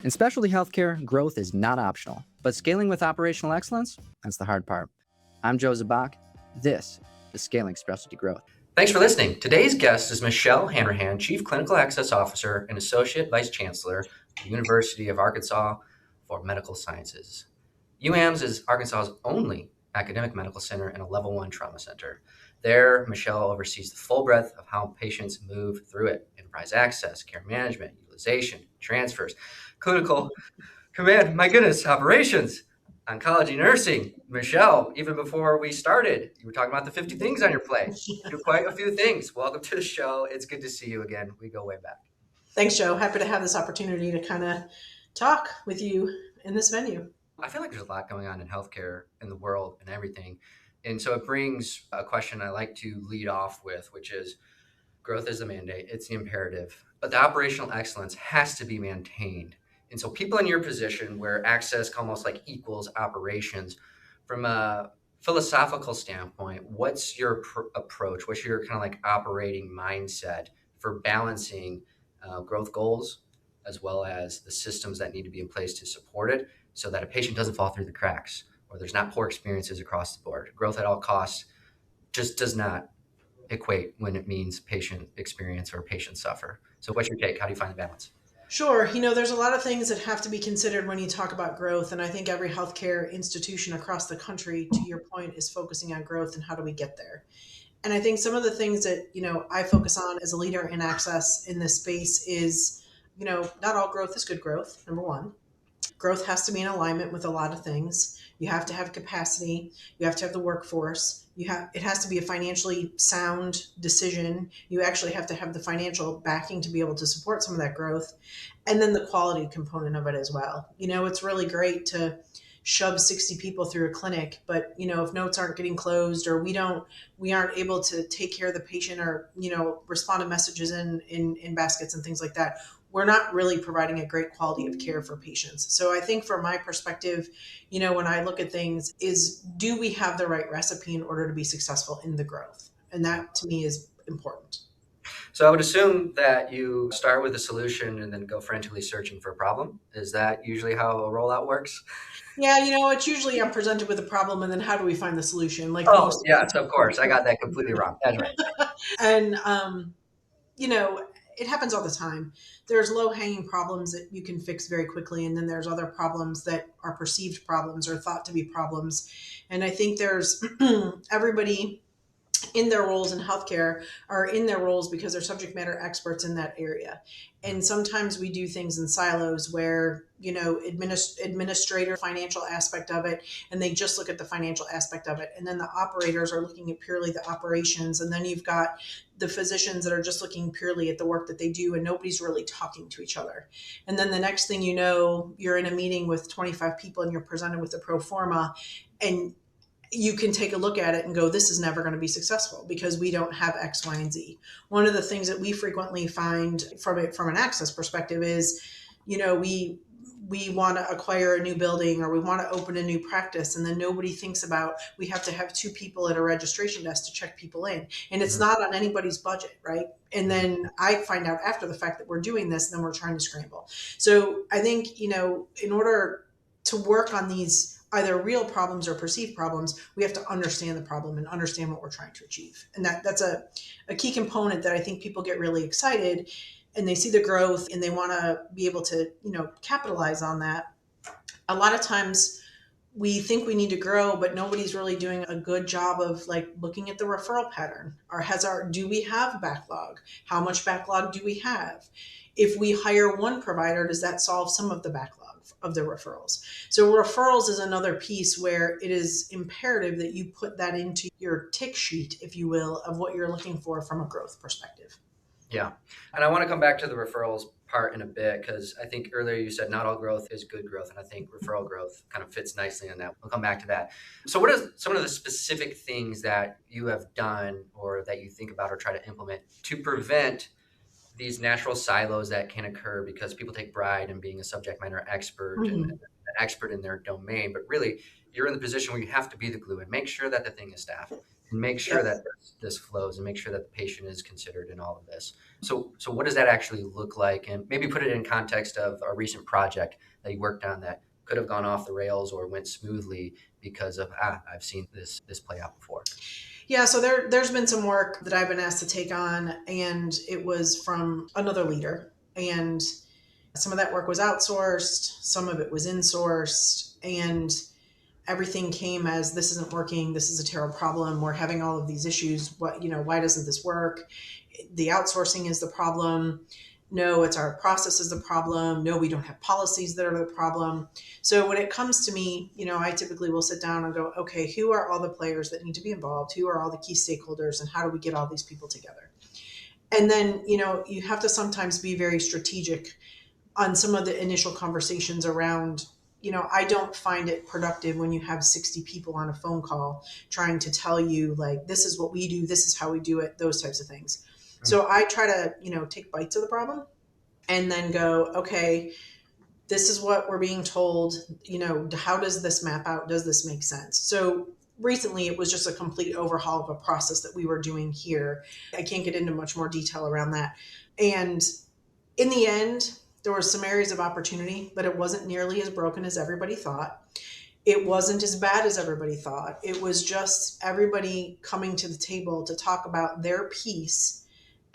In specialty healthcare, growth is not optional, but scaling with operational excellence, that's the hard part. I'm Joe Zabak. This is Scaling Specialty Growth. Thanks for listening. Today's guest is Michelle Hanrahan, Chief Clinical Access Officer and Associate Vice Chancellor at the University of Arkansas for Medical Sciences. UAMS is Arkansas's only academic medical center and a level 1 trauma center. There, Michelle oversees the full breadth of how patients move through it: enterprise access, care management, utilization, transfers, clinical command, my goodness, operations, oncology, nursing. Michelle, even before we started, you were talking about the 50 things on your plate. You do quite a few things. Welcome to the show. It's good to see you again. We go way back. Thanks, Joe. Happy to have this opportunity to kind of talk with you in this venue. I feel like there's a lot going on in healthcare in the world and everything. And so it brings a question I like to lead off with, which is growth is the mandate. It's the imperative. But the operational excellence has to be maintained. And so people in your position where access almost like equals operations, from a philosophical standpoint, what's your approach? What's your kind of like operating mindset for balancing growth goals as well as the systems that need to be in place to support it so that a patient doesn't fall through the cracks or there's not poor experiences across the board? Growth at all costs just does not equate when it means patient experience or patient suffer. So what's your take? How do you find the balance? Sure. There's a lot of things that have to be considered when you talk about growth. And I think every healthcare institution across the country, to your point, is focusing on growth and how do we get there. And I think some of the things that, I focus on as a leader in access in this space is, not all growth is good growth, number one. Growth has to be in alignment with a lot of things. You have to have capacity. You have to have the workforce. It has to be a financially sound decision. You actually have to have the financial backing to be able to support some of that growth. And then the quality component of it as well. It's really great to shove 60 people through a clinic, but if notes aren't getting closed or we aren't able to take care of the patient or respond to messages in baskets and things like that, we're not really providing a great quality of care for patients. So I think from my perspective, when I look at things is, do we have the right recipe in order to be successful in the growth? And that to me is important. So I would assume that you start with a solution and then go frantically searching for a problem. Is that usually how a rollout works? Yeah, it's usually I'm presented with a problem and then how do we find the solution? Yes, of course. I got that completely wrong. That's right. And, it happens all the time. There's low-hanging problems that you can fix very quickly, and then there's other problems that are perceived problems or thought to be problems. And I think there's everybody in their roles in healthcare are in their roles because they're subject matter experts in that area. And sometimes we do things in silos where, administrator financial aspect of it, and they just look at the financial aspect of it. And then the operators are looking at purely the operations. And then you've got the physicians that are just looking purely at the work that they do, and nobody's really talking to each other. And then the next thing you know, you're in a meeting with 25 people and you're presented with a pro forma, and you can take a look at it and go, this is never going to be successful because we don't have X, Y, and Z. One of the things that we frequently find from an access perspective is, we want to acquire a new building or we want to open a new practice, and then nobody thinks about we have to have 2 people at a registration desk to check people in, and it's not on anybody's budget, right? And then I find out after the fact that we're doing this, and then we're trying to scramble. So I think, in order to work on these either real problems or perceived problems, we have to understand the problem and understand what we're trying to achieve. And that's a key component that I think people get really excited and they see the growth and they want to be able to, capitalize on that. A lot of times we think we need to grow, but nobody's really doing a good job of looking at the referral pattern. Or do we have backlog? How much backlog do we have? If we hire one provider, does that solve some of the backlog of the referrals? So referrals is another piece where it is imperative that you put that into your tick sheet, if you will, of what you're looking for from a growth perspective. Yeah. And I want to come back to the referrals part in a bit, because I think earlier you said not all growth is good growth. And I think referral growth kind of fits nicely in that. We'll come back to that. So what are some of the specific things that you have done or that you think about or try to implement to prevent these natural silos that can occur because people take pride in being a subject matter expert and an expert in their domain, but really you're in the position where you have to be the glue and make sure that the thing is staffed. and make sure Yes. that this flows and make sure that the patient is considered in all of this. So what does that actually look like? And maybe put it in context of a recent project that you worked on that could have gone off the rails or went smoothly because of, I've seen this play out before. Yeah, so there's been some work that I've been asked to take on, and it was from another leader. And some of that work was outsourced, some of it was insourced, and everything came as this isn't working, this is a terrible problem, we're having all of these issues. What, why doesn't this work? The outsourcing is the problem. No, it's our process is the problem. No, we don't have policies that are the problem. So when it comes to me, I typically will sit down and go, okay, who are all the players that need to be involved? Who are all the key stakeholders, and how do we get all these people together? And then, you have to sometimes be very strategic on some of the initial conversations around, I don't find it productive when you have 60 people on a phone call trying to tell you, like, this is what we do, this is how we do it, those types of things. So I try to, take bites of the problem and then go, okay, this is what we're being told, how does this map out? Does this make sense? So recently it was just a complete overhaul of a process that we were doing here. I can't get into much more detail around that. And in the end, there were some areas of opportunity, but it wasn't nearly as broken as everybody thought. It wasn't as bad as everybody thought. It was just everybody coming to the table to talk about their piece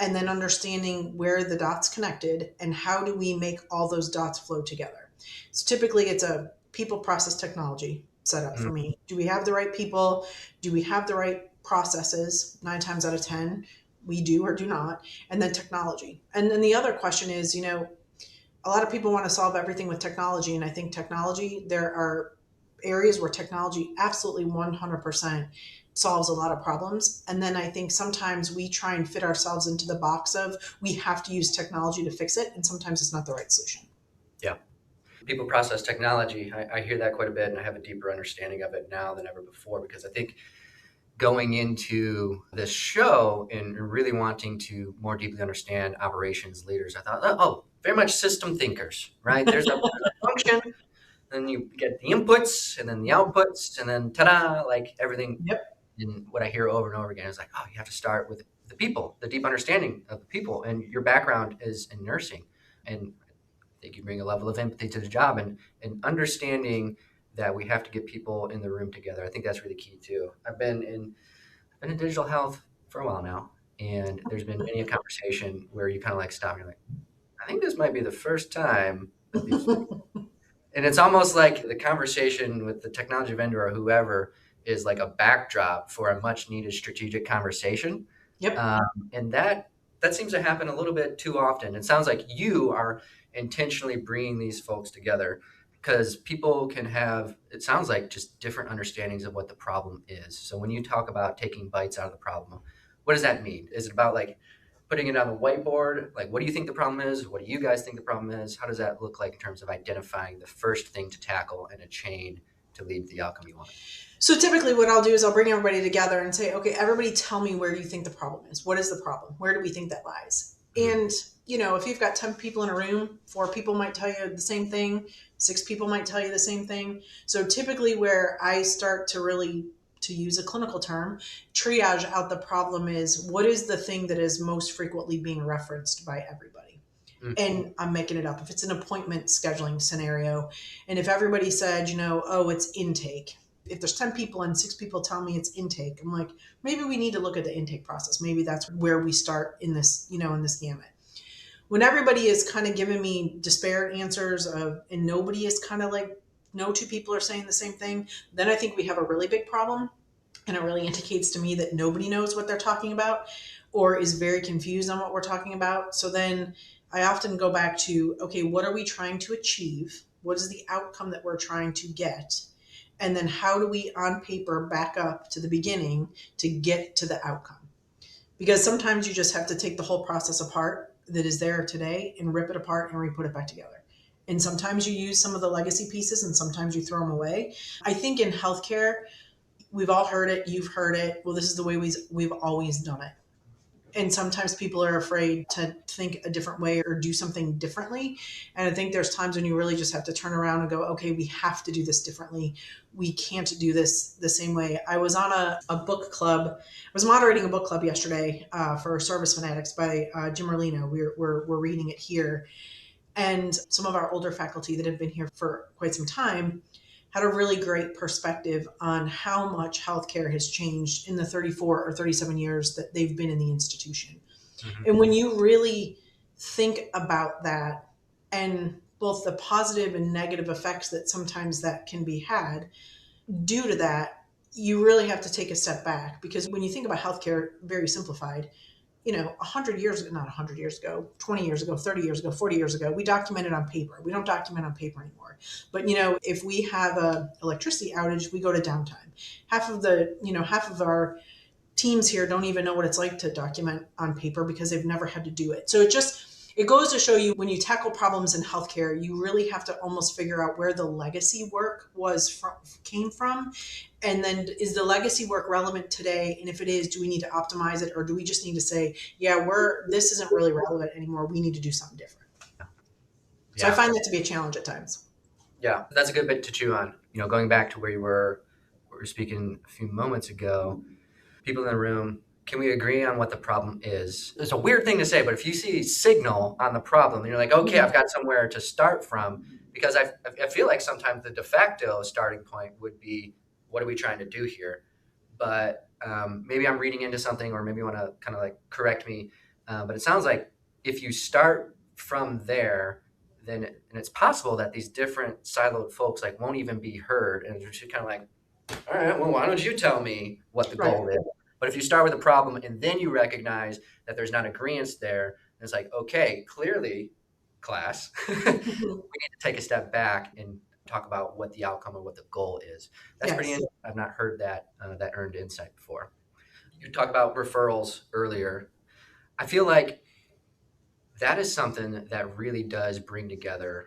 and then understanding where the dots connected and how do we make all those dots flow together. So typically it's a people, process, technology setup for me. Do we have the right people? Do we have the right processes? 9 times out of 10, we do or do not. And then technology. And then the other question is, a lot of people want to solve everything with technology. And I think technology, there are areas where technology absolutely 100% solves a lot of problems. And then I think sometimes we try and fit ourselves into the box of we have to use technology to fix it. And sometimes it's not the right solution. Yeah. People, process, technology. I hear that quite a bit, and I have a deeper understanding of it now than ever before, because I think going into this show and really wanting to more deeply understand operations leaders, I thought, oh, very much system thinkers, right? There's a function, then you get the inputs and then the outputs, and then ta-da, like everything. Yep. And what I hear over and over again is like, oh, you have to start with the people, the deep understanding of the people. And your background is in nursing. And I think you bring a level of empathy to the job and understanding that we have to get people in the room together. I think that's really key too. I've been in digital health for a while now, and there's been many a conversation where you kind of like stop and you're like, I think this might be the first time that these and it's almost like the conversation with the technology vendor or whoever is like a backdrop for a much needed strategic conversation. Yep. And that seems to happen a little bit too often. It sounds like you are intentionally bringing these folks together because people can have, it sounds like, just different understandings of what the problem is. So when you talk about taking bites out of the problem, what does that mean? Is it about like putting it on the whiteboard? Like, what do you think the problem is? What do you guys think the problem is? How does that look like in terms of identifying the first thing to tackle in a chain to lead to the outcome you want? So typically what I'll do is I'll bring everybody together and say, okay, everybody tell me where you think the problem is. What is the problem? Where do we think that lies? And, if you've got 10 people in a room, 4 people might tell you the same thing. 6 people might tell you the same thing. So typically where I start to really, to use a clinical term, triage out the problem is what is the thing that is most frequently being referenced by everybody? And I'm making it up. If it's an appointment scheduling scenario, and if everybody said, oh, it's intake. If there's 10 people and 6 people tell me it's intake, I'm like, maybe we need to look at the intake process. Maybe that's where we start in this, in this gamut. When everybody is kind of giving me disparate answers and nobody is kind of like, no 2 people are saying the same thing, then I think we have a really big problem. And it really indicates to me that nobody knows what they're talking about or is very confused on what we're talking about. So then I often go back to, okay, what are we trying to achieve? What is the outcome that we're trying to get? And then how do we on paper back up to the beginning to get to the outcome? Because sometimes you just have to take the whole process apart that is there today and rip it apart and re-put it back together. And sometimes you use some of the legacy pieces and sometimes you throw them away. I think in healthcare, we've all heard it, you've heard it. Well, this is the way we've always done it. And sometimes people are afraid to think a different way or do something differently. And I think there's times when you really just have to turn around and go, okay, we have to do this differently. We can't do this the same way. I was on a book club. I was moderating a book club yesterday for Service Fanatics by Jim Merlino. We're reading it here. And some of our older faculty that have been here for quite some time had a really great perspective on how much healthcare has changed in the 34 or 37 years that they've been in the institution. Mhm. And when you really think about that and both the positive and negative effects that sometimes that can be had due to that, you really have to take a step back, because when you think about healthcare, very simplified, 100 years ago, not 100 years ago, 20 years ago, 30 years ago, 40 years ago, we documented on paper. We don't document on paper anymore. But, if we have a electricity outage, we go to downtime. Half of our teams here don't even know what it's like to document on paper because they've never had to do it. So it goes to show you, when you tackle problems in healthcare, you really have to almost figure out where the legacy work came from. And then, is the legacy work relevant today? And if it is, do we need to optimize it, or do we just need to say, yeah, this isn't really relevant anymore. We need to do something different. So I find that to be a challenge at times. Yeah, that's a good bit to chew on. Going back to where we were speaking a few moments ago, people in the room, can we agree on what the problem is? It's a weird thing to say, but if you see signal on the problem, and you're like, okay, I've got somewhere to start from, because I feel like sometimes the de facto starting point would be, what are we trying to do here? But maybe I'm reading into something, or maybe you want to kind of like correct me. But it sounds like if you start from there, then and it's possible that these different siloed folks like won't even be heard, and they're just kind of like, all right, well, why don't you tell me what the goal is? But if you start with a problem and then you recognize that there's not agreement there, it's like, okay, clearly, class, we need to take a step back and talk about what the outcome or what the goal is. That's pretty interesting. I've not heard that earned insight before. You talked about referrals earlier. I feel like that is something that really does bring together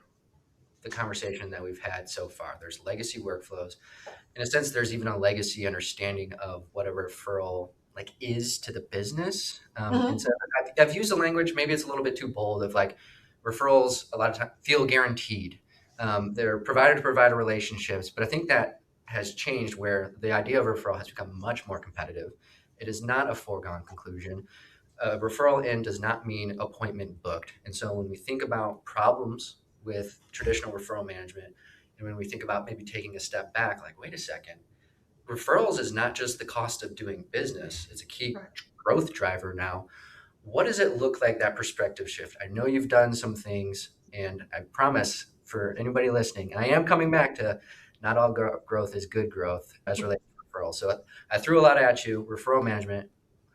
the conversation that we've had so far. There's legacy workflows. In a sense, there's even a legacy understanding of what a referral like is to the business. And so I've used the language, maybe it's a little bit too bold, of like referrals a lot of times feel guaranteed. They're provider to provider relationships, but I think that has changed, where the idea of referral has become much more competitive. It is not a foregone conclusion. Referral in does not mean appointment booked. And so when we think about problems with traditional referral management, and when we think about maybe taking a step back, like, wait a second, referrals is not just the cost of doing business. It's a key growth driver now. What does it look like, that perspective shift? I know you've done some things, and I promise for anybody listening, and I am coming back to not all growth is good growth as related to referrals. So I threw a lot at you. Referral management,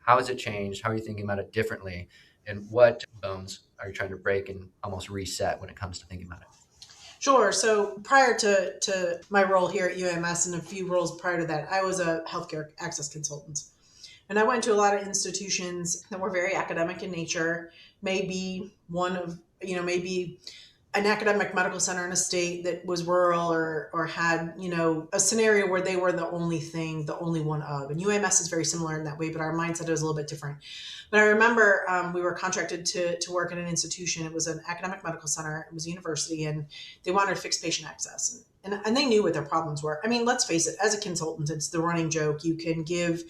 how has it changed? How are you thinking about it differently? And what bones are you trying to break and almost reset when it comes to thinking about it? Sure. So prior to my role here at UAMS, and a few roles prior to that, I was a healthcare access consultant. And I went to a lot of institutions that were very academic in nature, maybe maybe an academic medical center in a state that was rural, or had, a scenario where they were the only one of. And UAMS is very similar in that way, but our mindset is a little bit different. But I remember we were contracted to work in an institution. It was an academic medical center. It was a university, and they wanted to fix patient access. And they knew what their problems were. I mean, let's face it, as a consultant, it's the running joke. You can give,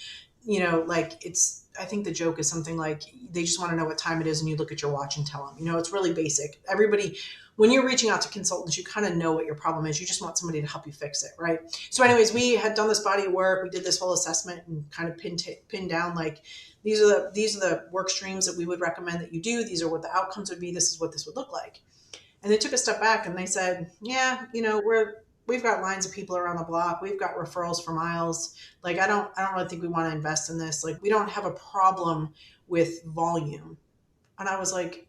I think the joke is something like, they just want to know what time it is, and you look at your watch and tell them. It's really basic. Everybody, when you're reaching out to consultants, you kind of know what your problem is. You just want somebody to help you fix it, right? So anyways, we had done this body of work. We did this whole assessment and kind of pinned down, like, these are the work streams that we would recommend that you do. These are what the outcomes would be. This is what this would look like. And they took a step back and they said, yeah, we've got lines of people around the block. We've got referrals for miles. Like, I don't really think we want to invest in this. Like, we don't have a problem with volume. And I was like,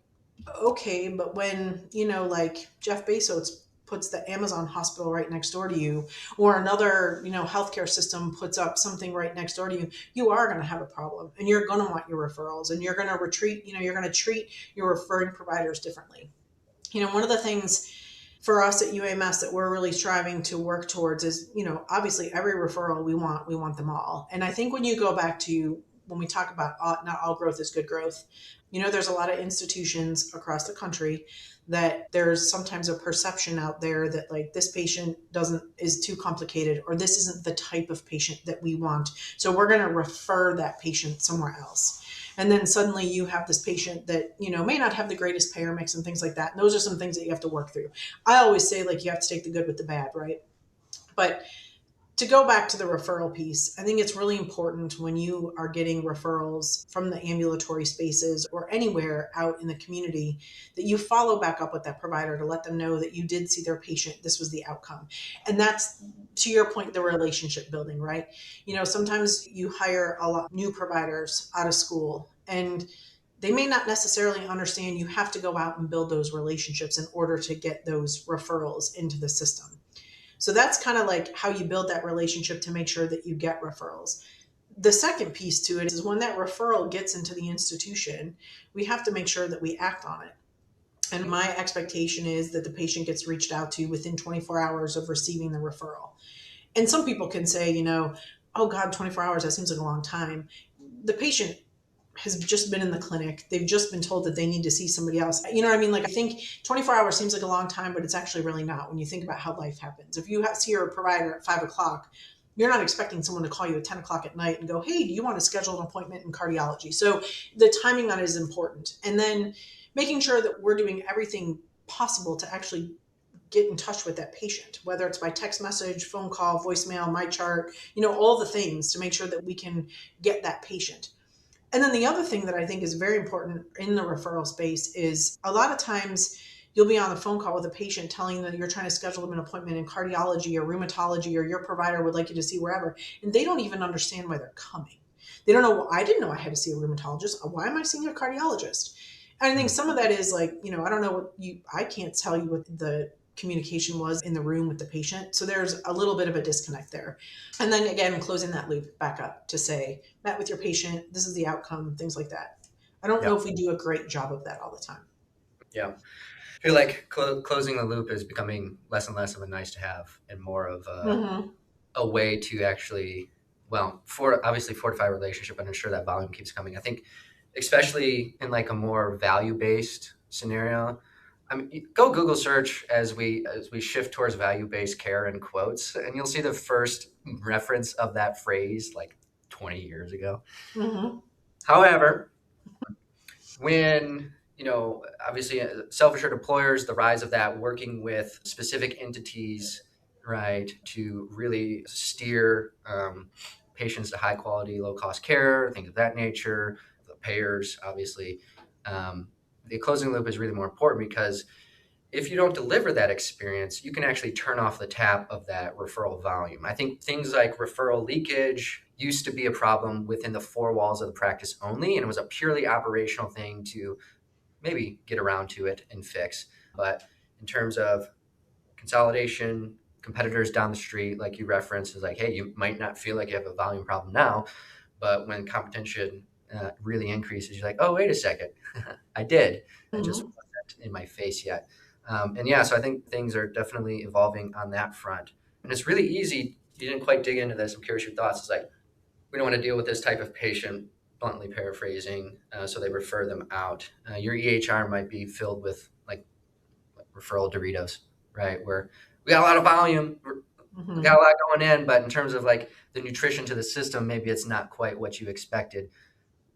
okay, but when, like Jeff Bezos puts the Amazon hospital right next door to you, or another, healthcare system puts up something right next door to you, you are going to have a problem, and you're going to want your referrals, and you're going to you're going to treat your referring providers differently. One of the things for us at UAMS that we're really striving to work towards is, obviously every referral we want them all. And I think when you go back to when we talk about not all growth is good growth, there's a lot of institutions across the country that there's sometimes a perception out there that like this patient doesn't is too complicated, or this isn't the type of patient that we want, so we're going to refer that patient somewhere else. And then suddenly you have this patient that may not have the greatest payer mix and things like that, and those are some things that you have to work through. I always say, like, you have to take the good with the bad, right? But to go back to the referral piece, I think it's really important when you are getting referrals from the ambulatory spaces or anywhere out in the community that you follow back up with that provider to let them know that you did see their patient, this was the outcome. And that's, to your point, the relationship building, right? Sometimes you hire a lot of new providers out of school, and they may not necessarily understand you have to go out and build those relationships in order to get those referrals into the system. So that's kind of like how you build that relationship to make sure that you get referrals. The second piece to it is when that referral gets into the institution, we have to make sure that we act on it. And my expectation is that the patient gets reached out to within 24 hours of receiving the referral. And some people can say, oh God, 24 hours, that seems like a long time. The patient has just been in the clinic. They've just been told that they need to see somebody else. You know what I mean? Like, I think 24 hours seems like a long time, but it's actually really not when you think about how life happens. If you see your provider at 5 o'clock, you're not expecting someone to call you at 10 o'clock at night and go, hey, do you want to schedule an appointment in cardiology? So the timing on it is important. And then making sure that we're doing everything possible to actually get in touch with that patient, whether it's by text message, phone call, voicemail, my chart, all the things to make sure that we can get that patient. And then the other thing that I think is very important in the referral space is a lot of times you'll be on the phone call with a patient telling them that you're trying to schedule them an appointment in cardiology or rheumatology, or your provider would like you to see wherever, and they don't even understand why they're coming. They don't know, well, I didn't know I had to see a rheumatologist. Why am I seeing a cardiologist? And I think some of that is like, I don't know I can't tell you what the communication was in the room with the patient. So there's a little bit of a disconnect there. And then again, closing that loop back up to say, met with your patient, this is the outcome, things like that. I don't know if we do a great job of that all the time. Yeah. I feel like closing the loop is becoming less and less of a nice to have and more of a way to actually, obviously fortify a relationship and ensure that volume keeps coming. I think especially in like a more value-based scenario, I mean, go Google search as we shift towards value-based care in quotes, and you'll see the first reference of that phrase like 20 years ago. Mm-hmm. However, when obviously self-assured employers, the rise of that, working with specific entities, right, to really steer patients to high quality, low cost care, things of that nature, the payers, obviously. The closing loop is really more important because if you don't deliver that experience, you can actually turn off the tap of that referral volume. I think things like referral leakage used to be a problem within the four walls of the practice only, and it was a purely operational thing to maybe get around to it and fix. But in terms of consolidation, competitors down the street, like you referenced, is like, hey, you might not feel like you have a volume problem now, but when competition really increases, you're like, oh, wait a second, I did. I just wasn't in my face yet. So I think things are definitely evolving on that front. And it's really easy. You didn't quite dig into this. I'm curious your thoughts. It's like, we don't want to deal with this type of patient, bluntly paraphrasing, so they refer them out. Your EHR might be filled with like referral Doritos, right? Where we got a lot of volume, we got a lot going in, but in terms of like the nutrition to the system, maybe it's not quite what you expected.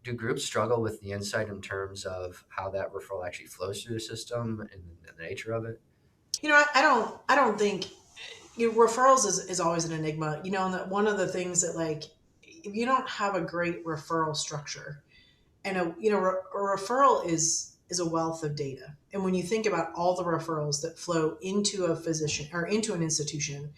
Do groups struggle with the insight in terms of how that referral actually flows through the system and the nature of it? I don't think referrals is always an enigma. And that one of the things that, like, if you don't have a great referral structure, and a referral is a wealth of data. And when you think about all the referrals that flow into a physician or into an institution,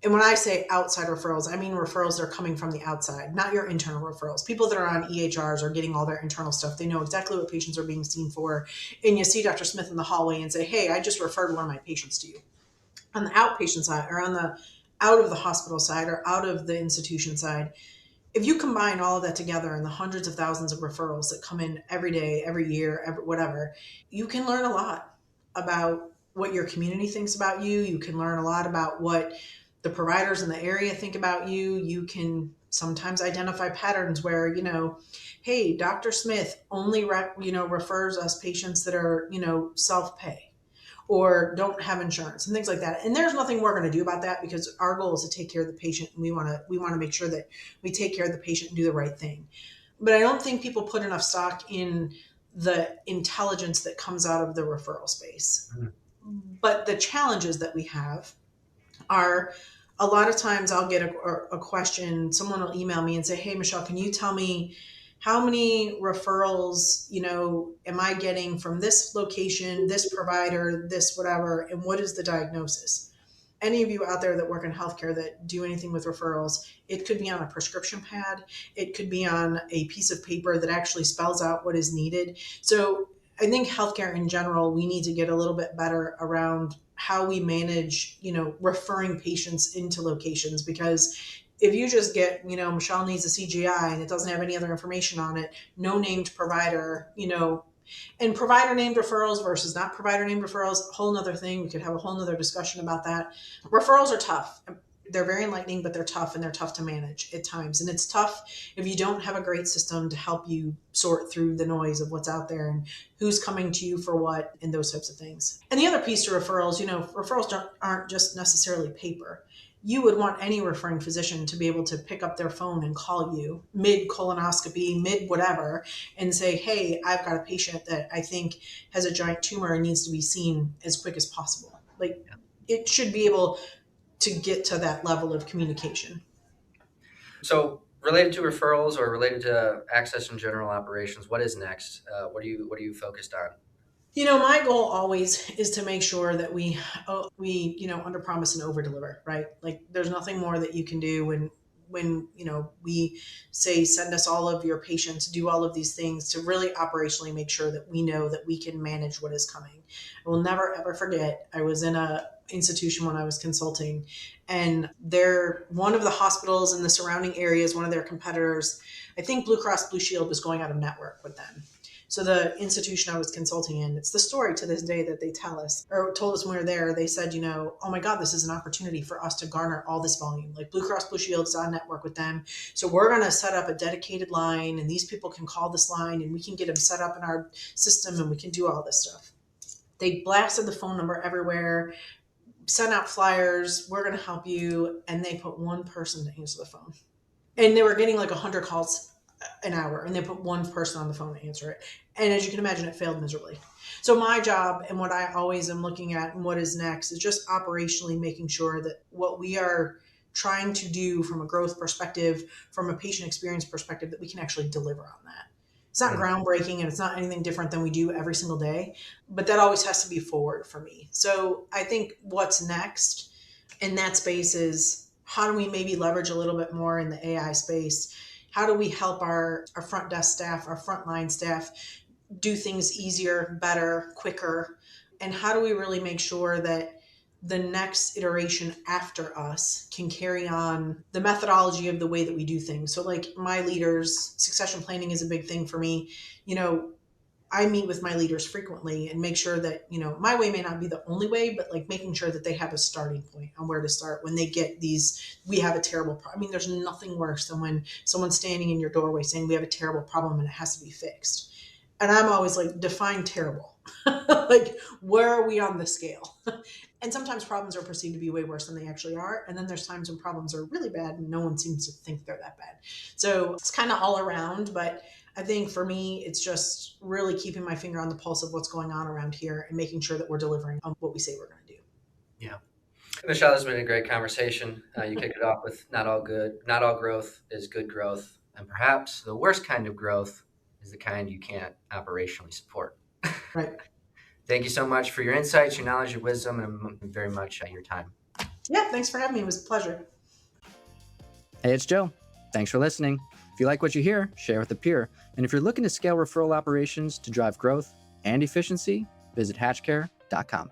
and when I say outside referrals, I mean referrals that are coming from the outside, not your internal referrals. People that are on EHRs are getting all their internal stuff. They know exactly what patients are being seen for. And you see Dr. Smith in the hallway and say, hey, I just referred one of my patients to you. On the outpatient side, or on the out of the hospital side, or out of the institution side, if you combine all of that together and the hundreds of thousands of referrals that come in every day, every year, whatever, you can learn a lot about what your community thinks about you. You can learn a lot about what the providers in the area think about you. You can sometimes identify patterns where, hey, Dr. Smith only refers us patients that are, self-pay or don't have insurance and things like that. And there's nothing we're going to do about that, because our goal is to take care of the patient, and we want to make sure that we take care of the patient and do the right thing. But I don't think people put enough stock in the intelligence that comes out of the referral space. But the challenges that we have are, a lot of times I'll get a question, someone will email me and say, hey, Michelle, can you tell me how many referrals, am I getting from this location, this provider, this whatever, and what is the diagnosis? Any of you out there that work in healthcare that do anything with referrals, it could be on a prescription pad. It could be on a piece of paper that actually spells out what is needed. So I think healthcare in general, we need to get a little bit better around how we manage, referring patients into locations, because if you just get, Michelle needs a CGI and it doesn't have any other information on it, no named provider, and provider named referrals versus not provider named referrals, a whole nother thing. We could have a whole nother discussion about that. Referrals are tough. They're very enlightening, but they're tough, and they're tough to manage at times. And it's tough if you don't have a great system to help you sort through the noise of what's out there and who's coming to you for what and those types of things. And the other piece to referrals, referrals aren't just necessarily paper. You would want any referring physician to be able to pick up their phone and call you mid colonoscopy, mid whatever, and say, hey, I've got a patient that I think has a giant tumor and needs to be seen as quick as possible. Like, it should be able to get to that level of communication. So related to referrals or related to access and general operations, what is next? What are you focused on? My goal always is to make sure that we under promise and over deliver, right? Like, there's nothing more that you can do when we say, send us all of your patients, do all of these things, to really operationally make sure that we know that we can manage what is coming. I will never, ever forget, I was in a institution when I was consulting, and one of the hospitals in the surrounding areas, one of their competitors, I think Blue Cross Blue Shield, was going out of network with them. So the institution I was consulting in, it's the story to this day that they tell us, or told us when we were there. They said, oh my God, this is an opportunity for us to garner all this volume. Like, Blue Cross Blue Shield is on network with them. So we're going to set up a dedicated line, and these people can call this line, and we can get them set up in our system, and we can do all this stuff. They blasted the phone number everywhere, sent out flyers, we're going to help you. And they put one person to answer the phone. And they were getting like 100 calls an hour, and they put one person on the phone to answer it. And as you can imagine, it failed miserably. So my job, and what I always am looking at and what is next, is just operationally making sure that what we are trying to do from a growth perspective, from a patient experience perspective, that we can actually deliver on that. It's not groundbreaking, and it's not anything different than we do every single day, but that always has to be forward for me. So I think what's next in that space is, how do we maybe leverage a little bit more in the AI space? How do we help our front desk staff, our frontline staff, do things easier, better, quicker? And how do we really make sure that the next iteration after us can carry on the methodology of the way that we do things? So like, my leaders, succession planning is a big thing for me. I meet with my leaders frequently and make sure that, my way may not be the only way, but like making sure that they have a starting point on where to start when they get these, we have a terrible problem. I mean, there's nothing worse than when someone's standing in your doorway saying, we have a terrible problem and it has to be fixed. And I'm always like, define terrible. Like, where are we on the scale? And sometimes problems are perceived to be way worse than they actually are. And then there's times when problems are really bad and no one seems to think they're that bad. So it's kind of all around, but I think for me, it's just really keeping my finger on the pulse of what's going on around here and making sure that we're delivering on what we say we're going to do. Yeah. Michelle, this has been a great conversation. You kicked it off with, not all growth is good growth. And perhaps the worst kind of growth is the kind you can't operationally support. Right. Thank you so much for your insights, your knowledge, your wisdom, and very much your time. Yeah, thanks for having me. It was a pleasure. Hey, it's Joe. Thanks for listening. If you like what you hear, share with a peer. And if you're looking to scale referral operations to drive growth and efficiency, visit hatchcare.com.